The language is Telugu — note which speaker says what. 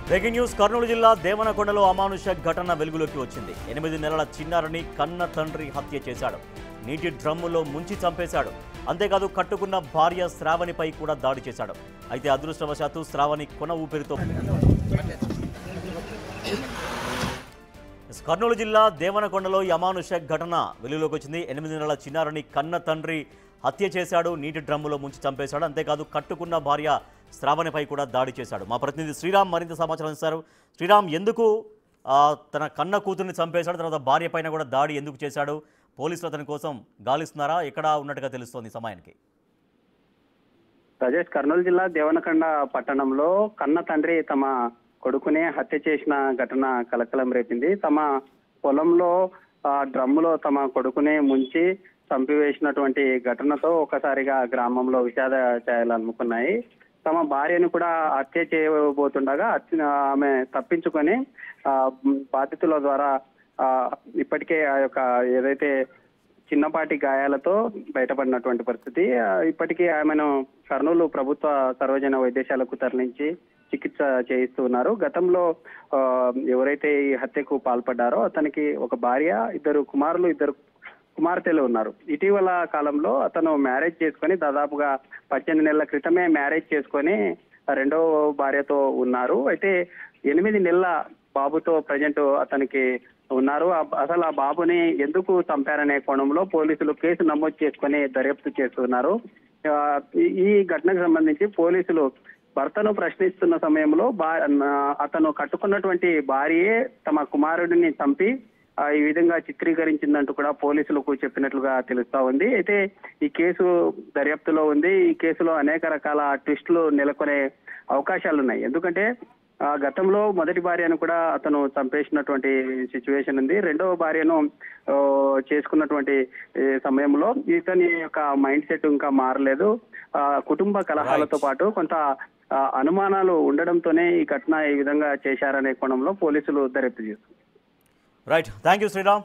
Speaker 1: బ్రేకింగ్ న్యూస్ కర్నూలు జిల్లా దేవనకొండలో అమానుష ఘటన వెలుగులోకి వచ్చింది. 8 నెలల చిన్నారిని కన్న తండ్రి హత్య చేశాడు. నీటి డ్రమ్ములో ముంచి చంపేశాడు. అంతేకాదు కట్టుకున్న భార్య శ్రావణిపై కూడా దాడి చేశాడు. అయితే అదృష్టవశాత్తు శ్రావణి కొన ఊపిరితో కర్నూలు జిల్లా దేవనకొండలో అమానుష ఘటన వెలుగులోకి వచ్చింది. 8 నెలల చిన్నారిని కన్న తండ్రి హత్య చేశాడు. నీటి డ్రమ్ములో ముంచి చంపేశాడు. అంతేకాదు కట్టుకున్న భార్య శ్రావణిపై కూడా దాడి చేశాడు. మా ప్రతినిధి శ్రీరామ్ మరింత సమాచారం ఇస్తారు. శ్రీరామ్, ఎందుకు తన కన్న కూతుర్ని చంపేశాడు, తర్వాత భార్య పైన కూడా దాడి ఎందుకు చేశాడు? పోలీసులు అతని కోసం గాలిస్తున్నారా? ఎక్కడ ఉన్నట్టుగా తెలుస్తోంది సమయానికి?
Speaker 2: రాజేష్, కర్నూలు జిల్లా దేవనకొండ పట్టణంలో కన్న తండ్రి తమ కొడుకునే హత్య చేసిన ఘటన కలకలం రేపింది. తమ పొలంలో డ్రమ్ములో తమ కొడుకునే ముంచి చంపివేసినటువంటి ఘటనతో ఒకసారిగా గ్రామంలో విషాద ఛాయలు అలుముకున్నాయి. తమ భార్యను కూడా హత్య చేయబోతుండగా ఆమె తప్పించుకొని బాధితుల ద్వారా ఇప్పటికే ఆ యొక్క ఏదైతే చిన్నపాటి గాయాలతో బయటపడినటువంటి పరిస్థితి. ఇప్పటికీ ఆమెను కర్నూలు ప్రభుత్వ సర్వజన వైద్యశాలకు తరలించి చికిత్స చేయిస్తూ ఉన్నారు. గతంలో ఎవరైతే ఈ హత్యకు పాల్పడ్డారో అతనికి ఒక భార్య, ఇద్దరు కుమార్తెలు ఉన్నారు. ఇటీవల కాలంలో అతను మ్యారేజ్ చేసుకొని దాదాపుగా 18 నెలల క్రితమే మ్యారేజ్ చేసుకొని రెండో భార్యతో ఉన్నారు. అయితే 8 నెలల బాబుతో ప్రజెంట్ అతనికి ఉన్నారు. అసలు ఆ బాబుని ఎందుకు చంపారనే కోణంలో పోలీసులు కేసు నమోదు చేసుకొని దర్యాప్తు చేస్తున్నారు. ఈ ఘటనకు సంబంధించి పోలీసులు భర్తను ప్రశ్నిస్తున్న సమయంలో అతను కట్టుకున్నటువంటి భార్యే తమ కుమారుడిని చంపి ఈ విధంగా చిత్రీకరించిందంటూ కూడా పోలీసులకు చెప్పినట్లుగా తెలుస్తా ఉంది. అయితే ఈ కేసు దర్యాప్తులో ఉంది. ఈ కేసులో అనేక రకాల ట్విస్టులు నెలకొనే అవకాశాలు ఉన్నాయి. ఎందుకంటే గతంలో మొదటి భార్యను కూడా అతను చంపేసినటువంటి సిచ్యువేషన్ ఉంది. రెండవ భార్యను చేసుకున్నటువంటి సమయంలో ఇతని యొక్క మైండ్ సెట్ ఇంకా మారలేదు. కుటుంబ కలహాలతో పాటు కొంత అనుమానాలు ఉండడంతోనే ఈ ఘటన ఈ విధంగా చేశారనే కోణంలో పోలీసులు దర్యాప్తు చేస్తున్నారు.
Speaker 1: Right, thank you Sriram.